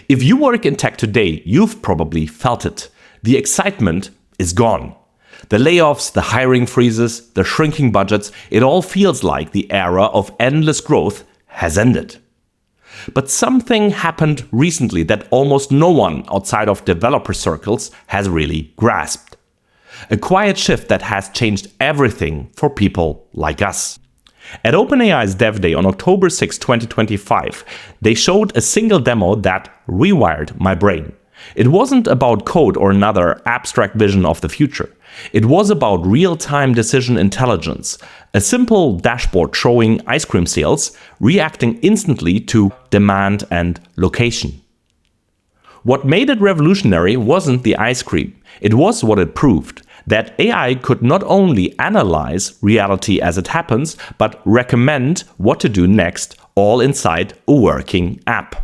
If you work in tech today, you've probably felt it. The excitement is gone. The layoffs, the hiring freezes, the shrinking budgets, it all feels like the era of endless growth has ended. But something happened recently that almost no one outside of developer circles has really grasped. A quiet shift that has changed everything for people like us. At OpenAI's Dev Day on October 6, 2025, they showed a single demo that rewired my brain. It wasn't about code or another abstract vision of the future. It was about real-time decision intelligence, a simple dashboard showing ice cream sales, reacting instantly to demand and location. What made it revolutionary wasn't the ice cream. It was what it proved, that AI could not only analyze reality as it happens, but recommend what to do next, all inside a working app.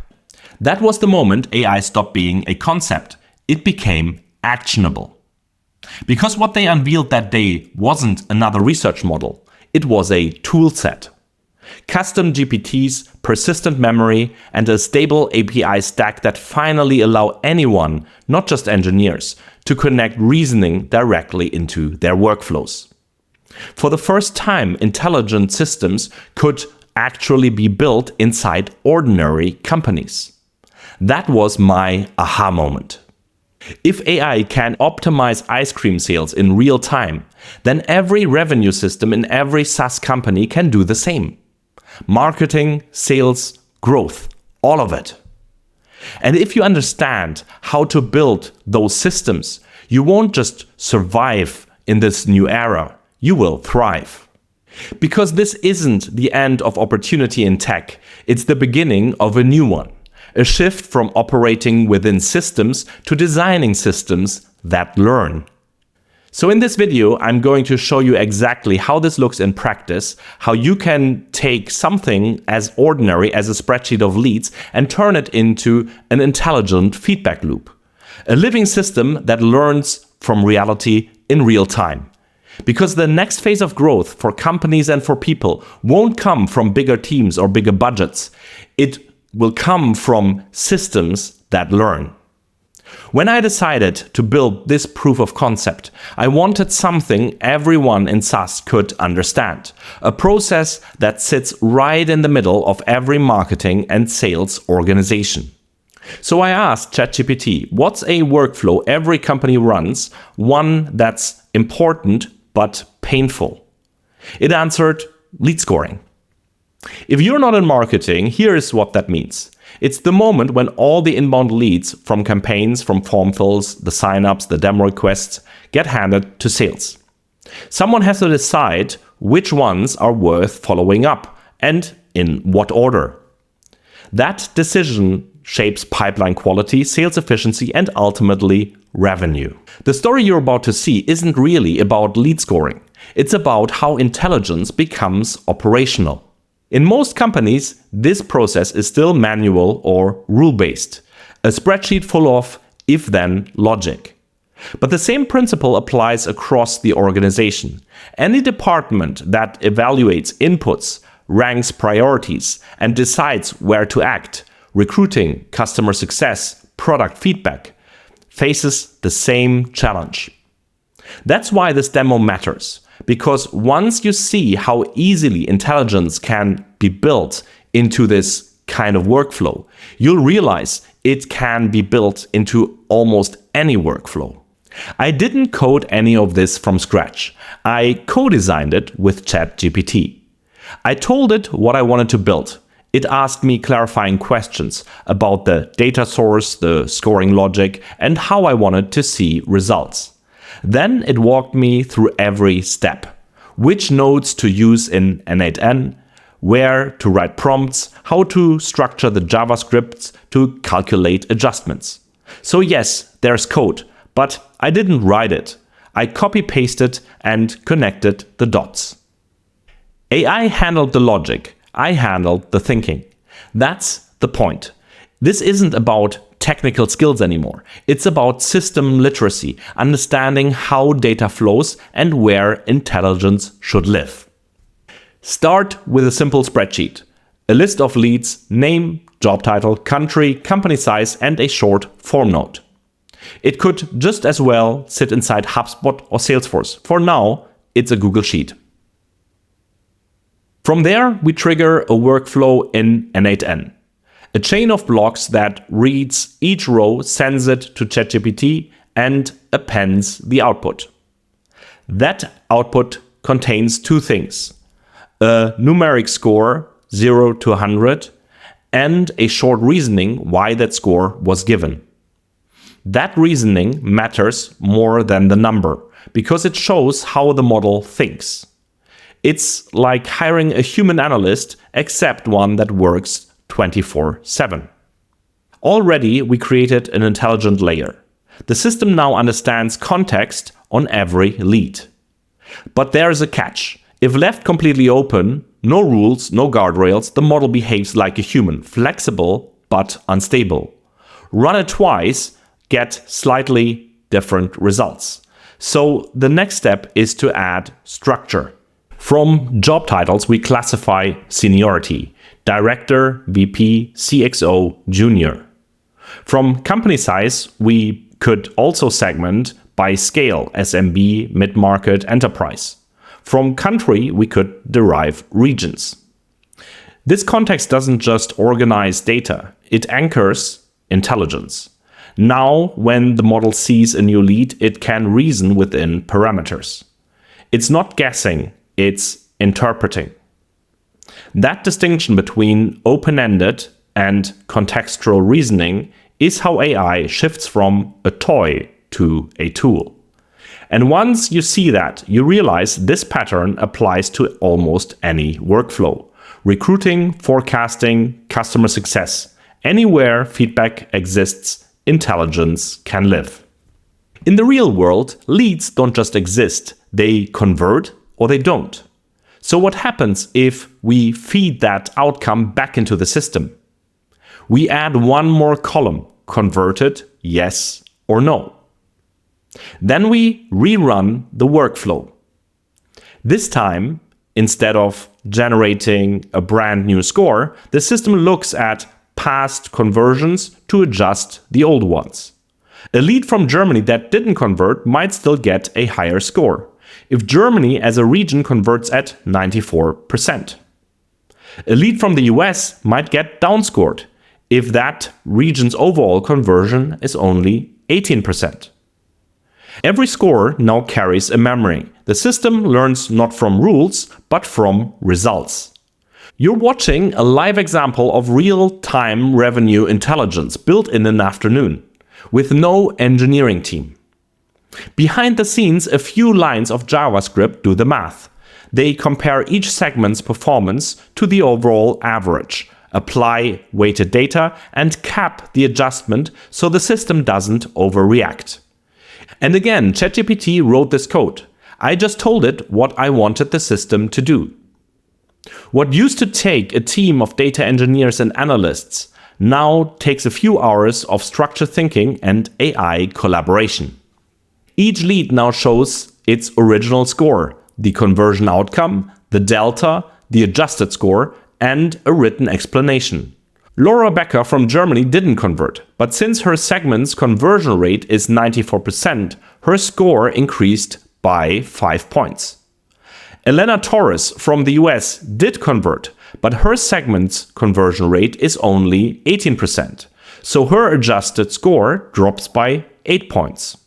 That was the moment AI stopped being a concept. It became actionable. Because what they unveiled that day wasn't another research model, it was a tool set. Custom GPTs, persistent memory, and a stable API stack that finally allow anyone, not just engineers, to connect reasoning directly into their workflows. For the first time, intelligent systems could actually be built inside ordinary companies. That was my aha moment. If AI can optimize ice cream sales in real time, then every revenue system in every SaaS company can do the same. Marketing, sales, growth, all of it. And if you understand how to build those systems, you won't just survive in this new era, you will thrive. Because this isn't the end of opportunity in tech, it's the beginning of a new one. A shift from operating within systems to designing systems that learn. So in this video, I'm going to show you exactly how this looks in practice, how you can take something as ordinary as a spreadsheet of leads and turn it into an intelligent feedback loop. A living system that learns from reality in real time. Because the next phase of growth for companies and for people won't come from bigger teams or bigger budgets. It will come from systems that learn. When I decided to build this proof of concept, I wanted something everyone in SaaS could understand. A process that sits right in the middle of every marketing and sales organization. So I asked ChatGPT, what's a workflow every company runs, one that's important but painful? It answered lead scoring. If you're not in marketing, here's what that means. It's the moment when all the inbound leads from campaigns, from form fills, the signups, the demo requests get handed to sales. Someone has to decide which ones are worth following up and in what order. That decision shapes pipeline quality, sales efficiency, and ultimately revenue. The story you're about to see isn't really about lead scoring. It's about how intelligence becomes operational. In most companies, this process is still manual or rule-based, a spreadsheet full of if-then logic. But the same principle applies across the organization. Any department that evaluates inputs, ranks priorities, and decides where to act, recruiting, customer success, product feedback, faces the same challenge. That's why this demo matters. Because once you see how easily intelligence can be built into this kind of workflow, you'll realize it can be built into almost any workflow. I didn't code any of this from scratch. I co-designed it with ChatGPT. I told it what I wanted to build. It asked me clarifying questions about the data source, the scoring logic, and how I wanted to see results. Then it walked me through every step. Which nodes to use in N8N, where to write prompts, how to structure the JavaScripts to calculate adjustments. So yes, there's code, but I didn't write it. I copy-pasted and connected the dots. AI handled the logic. I handled the thinking. That's the point. This isn't about technical skills anymore. It's about system literacy, understanding how data flows and where intelligence should live. Start with a simple spreadsheet. A list of leads, name, job title, country, company size, and a short form note. It could just as well sit inside HubSpot or Salesforce. For now, it's a Google Sheet. From there, we trigger a workflow in N8N, a chain of blocks that reads each row, sends it to ChatGPT, and appends the output. That output contains two things: a numeric score, 0 to 100, and a short reasoning why that score was given. That reasoning matters more than the number, because it shows how the model thinks. It's like hiring a human analyst, except one that works 24/7. Already, we created an intelligent layer. The system now understands context on every lead. But there's a catch. If left completely open, no rules, no guardrails, the model behaves like a human, flexible but unstable. Run it twice, get slightly different results. So the next step is to add structure. From job titles, we classify seniority: director, VP, CXO, junior. From company size, we could also segment by scale: SMB, mid-market, enterprise. From country, we could derive regions. This context doesn't just organize data, it anchors intelligence. Now, when the model sees a new lead, it can reason within parameters. It's not guessing, it's interpreting. That distinction between open-ended and contextual reasoning is how AI shifts from a toy to a tool. And once you see that, you realize this pattern applies to almost any workflow: recruiting, forecasting, customer success. Anywhere feedback exists, intelligence can live. In the real world, leads don't just exist, they convert or they don't. So what happens if we feed that outcome back into the system? We add one more column: converted, yes or no. Then we rerun the workflow. This time, instead of generating a brand new score, the system looks at past conversions to adjust the old ones. A lead from Germany that didn't convert might still get a higher score, if Germany as a region converts at 94%. A lead from the US might get downscored, if that region's overall conversion is only 18%. Every score now carries a memory. The system learns not from rules, but from results. You're watching a live example of real-time revenue intelligence built in an afternoon, with no engineering team. Behind the scenes, a few lines of JavaScript do the math. They compare each segment's performance to the overall average, apply weighted data, and cap the adjustment so the system doesn't overreact. And again, ChatGPT wrote this code. I just told it what I wanted the system to do. What used to take a team of data engineers and analysts now takes a few hours of structured thinking and AI collaboration. Each lead now shows its original score, the conversion outcome, the delta, the adjusted score, and a written explanation. Laura Becker from Germany didn't convert, but since her segment's conversion rate is 94%, her score increased by 5 points. Elena Torres from the US did convert, but her segment's conversion rate is only 18%, so her adjusted score drops by 8 points.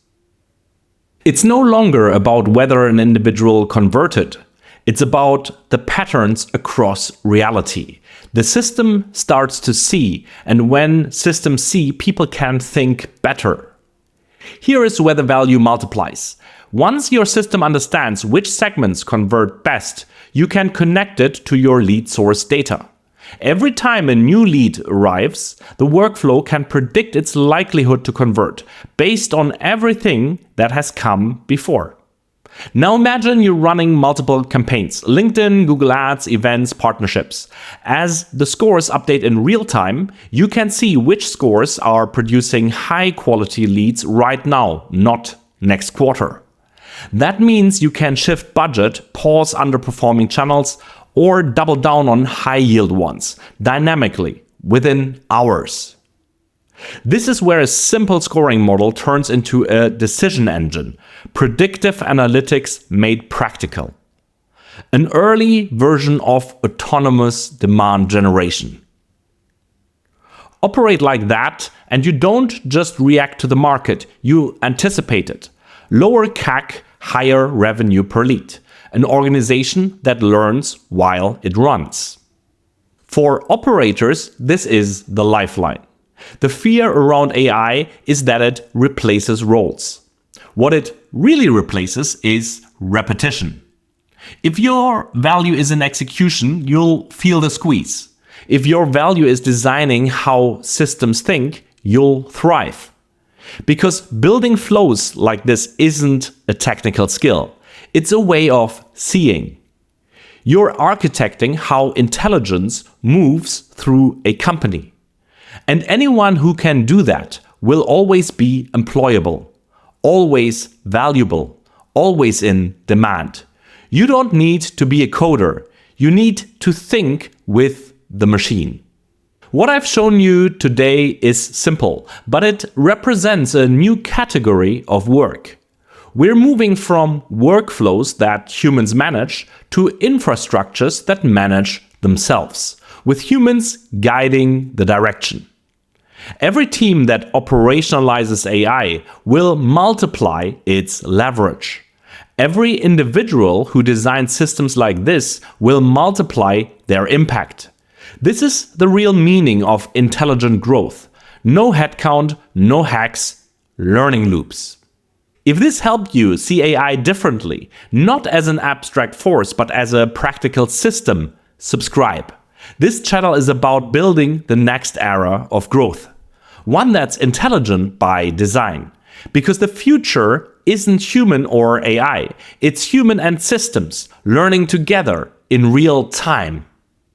It's no longer about whether an individual converted. It's about the patterns across reality. The system starts to see, and when systems see, people can think better. Here is where the value multiplies. Once your system understands which segments convert best, you can connect it to your lead source data. Every time a new lead arrives, the workflow can predict its likelihood to convert based on everything that has come before. Now imagine you're running multiple campaigns: LinkedIn, Google Ads, events, partnerships. As the scores update in real time, you can see which scores are producing high quality leads right now, not next quarter. That means you can shift budget, pause underperforming channels, or double down on high yield ones dynamically within hours. This is where a simple scoring model turns into a decision engine, predictive analytics made practical. An early version of autonomous demand generation. Operate like that, and you don't just react to the market, you anticipate it. Lower CAC, higher revenue per lead. An organization that learns while it runs. For operators, this is the lifeline. The fear around AI is that it replaces roles. What it really replaces is repetition. If your value is in execution, you'll feel the squeeze. If your value is designing how systems think, you'll thrive. Because building flows like this isn't a technical skill. It's a way of seeing. You're architecting how intelligence moves through a company. And anyone who can do that will always be employable, always valuable, always in demand. You don't need to be a coder. You need to think with the machine. What I've shown you today is simple, but it represents a new category of work. We're moving from workflows that humans manage to infrastructures that manage themselves, with humans guiding the direction. Every team that operationalizes AI will multiply its leverage. Every individual who designs systems like this will multiply their impact. This is the real meaning of intelligent growth. No headcount, no hacks, learning loops. If this helped you see AI differently, not as an abstract force, but as a practical system, subscribe. This channel is about building the next era of growth. One that's intelligent by design. Because the future isn't human or AI. It's human and systems learning together in real time.